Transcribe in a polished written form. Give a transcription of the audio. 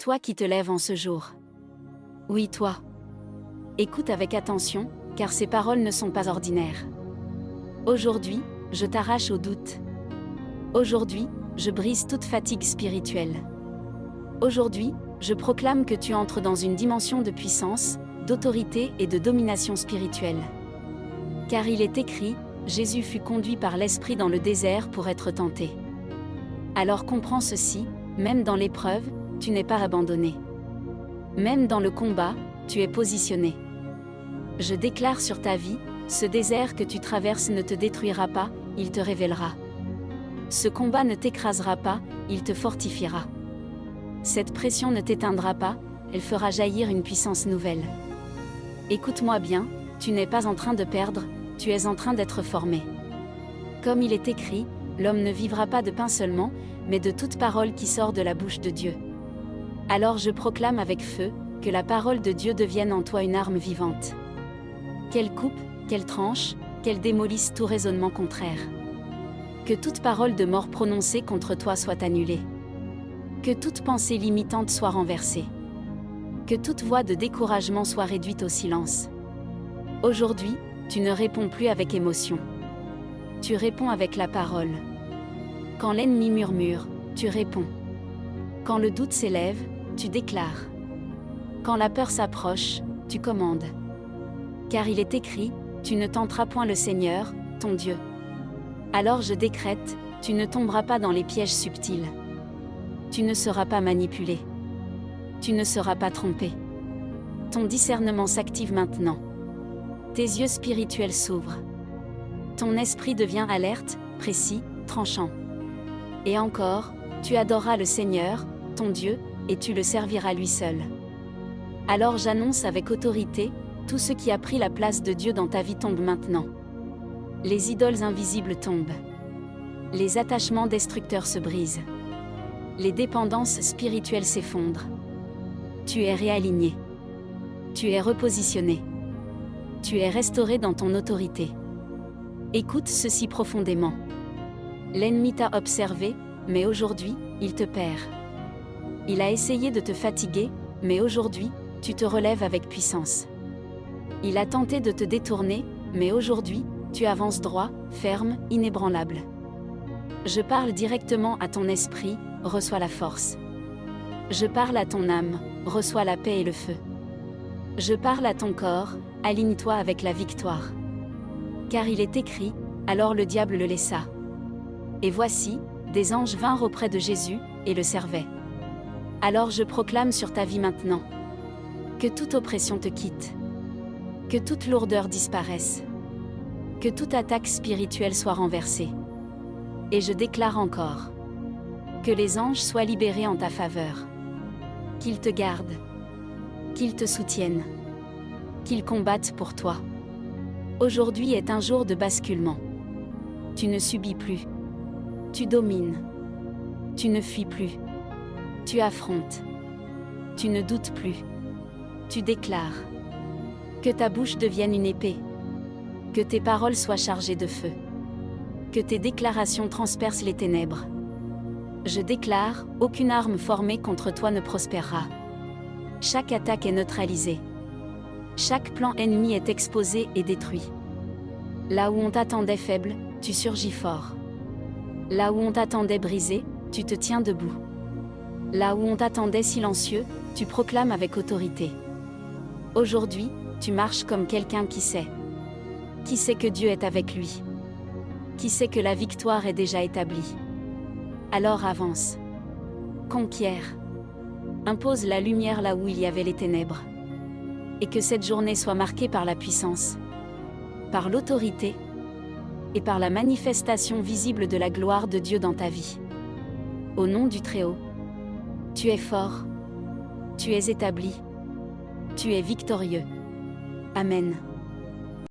Toi qui te lèves en ce jour. Oui, toi. Écoute avec attention, car ces paroles ne sont pas ordinaires. Aujourd'hui, je t'arrache au doute. Aujourd'hui, je brise toute fatigue spirituelle. Aujourd'hui, je proclame que tu entres dans une dimension de puissance, d'autorité et de domination spirituelle. Car il est écrit, Jésus fut conduit par l'Esprit dans le désert pour être tenté. Alors comprends ceci, même dans l'épreuve, tu n'es pas abandonné. Même dans le combat, tu es positionné. Je déclare sur ta vie, ce désert que tu traverses ne te détruira pas, il te révélera. Ce combat ne t'écrasera pas, il te fortifiera. Cette pression ne t'éteindra pas, elle fera jaillir une puissance nouvelle. Écoute-moi bien, tu n'es pas en train de perdre, tu es en train d'être formé. Comme il est écrit, l'homme ne vivra pas de pain seulement, mais de toute parole qui sort de la bouche de Dieu. Alors je proclame avec feu, que la parole de Dieu devienne en toi une arme vivante. Qu'elle coupe, qu'elle tranche, qu'elle démolisse tout raisonnement contraire. Que toute parole de mort prononcée contre toi soit annulée. Que toute pensée limitante soit renversée. Que toute voix de découragement soit réduite au silence. Aujourd'hui, tu ne réponds plus avec émotion. Tu réponds avec la parole. Quand l'ennemi murmure, tu réponds. Quand le doute s'élève, tu déclares. Quand la peur s'approche, tu commandes. Car il est écrit, tu ne tenteras point le Seigneur, ton Dieu. Alors je décrète, tu ne tomberas pas dans les pièges subtils. Tu ne seras pas manipulé. Tu ne seras pas trompé. Ton discernement s'active maintenant. Tes yeux spirituels s'ouvrent. Ton esprit devient alerte, précis, tranchant. Et encore, tu adoreras le Seigneur, ton Dieu, et tu le serviras lui seul. Alors j'annonce avec autorité, tout ce qui a pris la place de Dieu dans ta vie tombe maintenant. Les idoles invisibles tombent. Les attachements destructeurs se brisent. Les dépendances spirituelles s'effondrent. Tu es réaligné. Tu es repositionné. Tu es restauré dans ton autorité. Écoute ceci profondément. L'ennemi t'a observé, mais aujourd'hui, il te perd. Il a essayé de te fatiguer, mais aujourd'hui, tu te relèves avec puissance. Il a tenté de te détourner, mais aujourd'hui, tu avances droit, ferme, inébranlable. Je parle directement à ton esprit, reçois la force. Je parle à ton âme, reçois la paix et le feu. Je parle à ton corps, aligne-toi avec la victoire. Car il est écrit, alors le diable le laissa. Et voici, des anges vinrent auprès de Jésus, et le servaient. Alors je proclame sur ta vie maintenant. Que toute oppression te quitte. Que toute lourdeur disparaisse. Que toute attaque spirituelle soit renversée. Et je déclare encore. Que les anges soient libérés en ta faveur. Qu'ils te gardent. Qu'ils te soutiennent. Qu'ils combattent pour toi. Aujourd'hui est un jour de basculement. Tu ne subis plus. Tu domines. Tu ne fuis plus. Tu affrontes. Tu ne doutes plus. Tu déclares. Que ta bouche devienne une épée. Que tes paroles soient chargées de feu. Que tes déclarations transpercent les ténèbres. Je déclare, aucune arme formée contre toi ne prospérera. Chaque attaque est neutralisée. Chaque plan ennemi est exposé et détruit. Là où on t'attendait faible, tu surgis fort. Là où on t'attendait brisé, tu te tiens debout. Là où on t'attendait silencieux, tu proclames avec autorité. Aujourd'hui, tu marches comme quelqu'un qui sait. Qui sait que Dieu est avec lui. Qui sait que la victoire est déjà établie. Alors avance. Conquiert. Impose la lumière là où il y avait les ténèbres. Et que cette journée soit marquée par la puissance, par l'autorité, et par la manifestation visible de la gloire de Dieu dans ta vie. Au nom du Très-Haut, tu es fort, tu es établi, tu es victorieux. Amen.